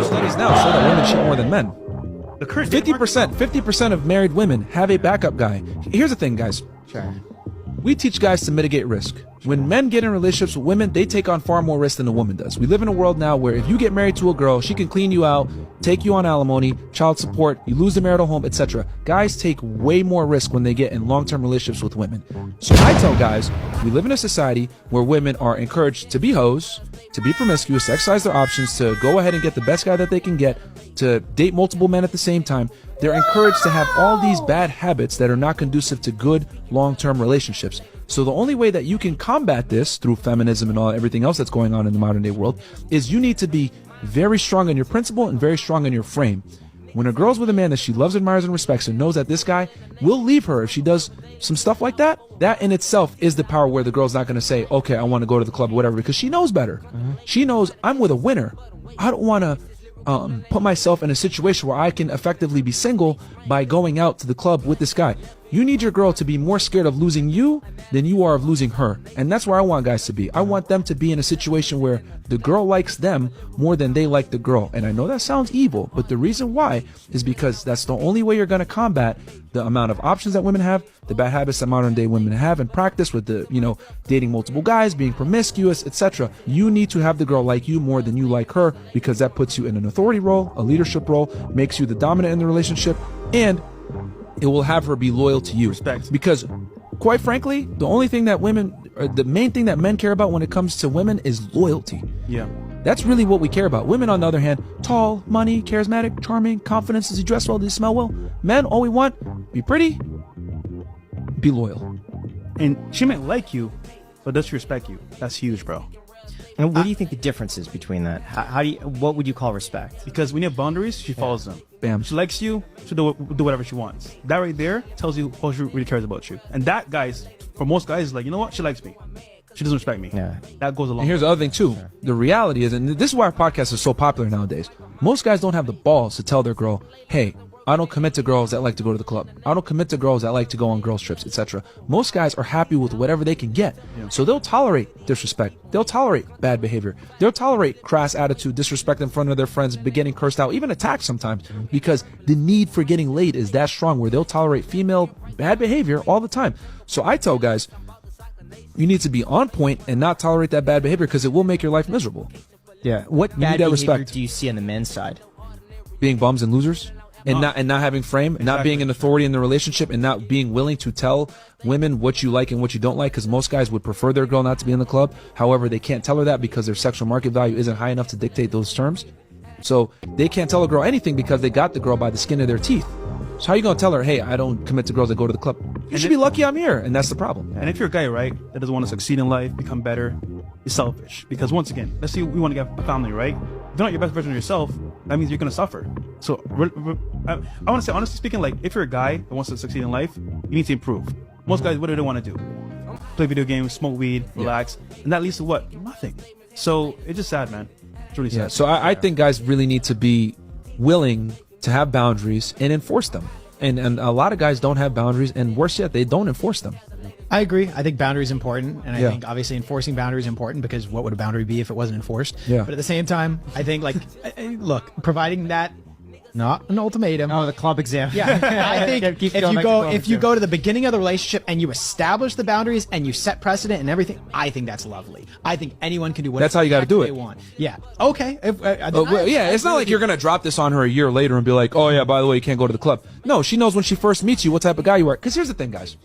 Studies now show that women cheat more than men. 50% of married women have a backup guy. Here's the thing, guys. Sure. We teach guys to mitigate risk. When men get in relationships with women, they take on far more risk than a woman does. We live in a world now where if you get married to a girl, she can clean you out, take you on alimony, child support, you lose the marital home, etc. Guys take way more risk when they get in long-term relationships with women. So I tell guys, we live in a society where women are encouraged to be hoes, to be promiscuous, to exercise their options, to go ahead and get the best guy that they can get, to date multiple men at the same time. They're encouraged to have all these bad habits that are not conducive to good long-term relationships. So the only way that you can combat this through feminism and everything else that's going on in the modern day world is you need to be very strong in your principle and very strong in your frame. When a girl's with a man that she loves, admires, and respects and knows that this guy will leave her if she does some stuff like that, that in itself is the power where the girl's not going to say, okay, I want to go to the club or whatever, because she knows better. She knows I'm with a winner. I don't want to put myself in a situation where I can effectively be single by going out to the club with this guy. You need your girl to be more scared of losing you than you are of losing her. And that's where I want guys to be. I want them to be in a situation where the girl likes them more than they like the girl. And I know that sounds evil, but the reason why is because that's the only way you're going to combat the amount of options that women have, the bad habits that modern day women have and practice with the, dating multiple guys, being promiscuous, etc. You need to have the girl like you more than you like her, because that puts you in an authority role, a leadership role, makes you the dominant in the relationship, and it will have her be loyal to you. Respect. Because quite frankly, the main thing that men care about when it comes to women is loyalty. Yeah. That's really what we care about. Women, on the other hand, tall, money, charismatic, charming, confidence, does he dress well, does he smell well? Men, all we want, be pretty, be loyal. And she might like you, but does she respect you? That's huge, bro. And what do you think the difference is between that? What would you call respect? Because when you have boundaries, she follows them. Bam. She likes you, she'll do whatever she wants. That right there tells you how she really cares about you. And that, guys, for most guys, is like, you know what? She likes me. She doesn't respect me. Yeah. That goes along. And here's the other thing, too. Sure. The reality is, and this is why our podcast is so popular nowadays, most guys don't have the balls to tell their girl, hey, I don't commit to girls that like to go to the club. I don't commit to girls that like to go on girls trips, etc. Most guys are happy with whatever they can get. Yeah. So they'll tolerate disrespect. They'll tolerate bad behavior. They'll tolerate crass attitude, disrespect in front of their friends, getting cursed out, even attacked sometimes, because the need for getting laid is that strong where they'll tolerate female bad behavior all the time. So I tell guys, you need to be on point and not tolerate that bad behavior, because it will make your life miserable. Yeah. What bad behavior respect. do you see on the men's side? Being bums and losers. And not having frame, exactly. Not being an authority in the relationship, and not being willing to tell women what you like and what you don't like, because most guys would prefer their girl not to be in the club. However, they can't tell her that because their sexual market value isn't high enough to dictate those terms. So they can't tell a girl anything because they got the girl by the skin of their teeth. So how are you going to tell her, hey, I don't commit to girls that go to the club? You should be lucky I'm here, and that's the problem. And if you're a guy, right, that doesn't want to succeed in life, become better, you're selfish. Because once again, let's say we want to get a family, right? If you're not your best version of yourself, that means you're going to suffer. So I want to say, honestly speaking, like, if you're a guy that wants to succeed in life, you need to improve. Most guys, what do they want to do? Play video games, smoke weed, relax. Yeah. And that leads to what? Nothing. So it's just sad, man. It's really sad. Yeah, so I think guys really need to be willing to have boundaries and enforce them. And a lot of guys don't have boundaries, and worse yet, they don't enforce them. I agree. I think boundaries important, and I think obviously enforcing boundaries important, because what would a boundary be if it wasn't enforced? Yeah. But at the same time, I think, like, look, providing that, not an ultimatum. Oh, the club exam. Yeah, I think if you go to the beginning of the relationship and you establish the boundaries and you set precedent and everything, I think that's lovely. I think anyone can do whatever that's how you got to do it. They want. Yeah. Okay. It's not like you're gonna drop this on her a year later and be like, oh yeah, by the way, you can't go to the club. No, she knows when she first meets you what type of guy you are. Because here's the thing, guys.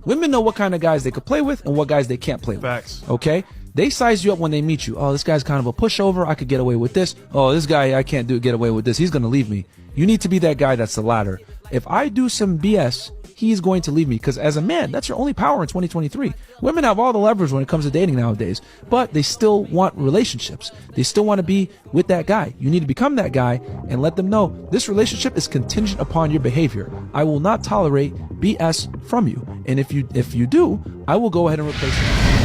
Women know what kind of guys they could play with and what guys they can't play with. Facts. Okay? They size you up when they meet you. Oh, this guy's kind of a pushover. I could get away with this. Oh, this guy, I can't get away with this. He's going to leave me. You need to be that guy that's the latter. If I do some BS, he's going to leave me. Because as a man, that's your only power in 2023. Women have all the leverage when it comes to dating nowadays. But they still want relationships. They still want to be with that guy. You need to become that guy and let them know this relationship is contingent upon your behavior. I will not tolerate BS from you. And if you do, I will go ahead and replace it.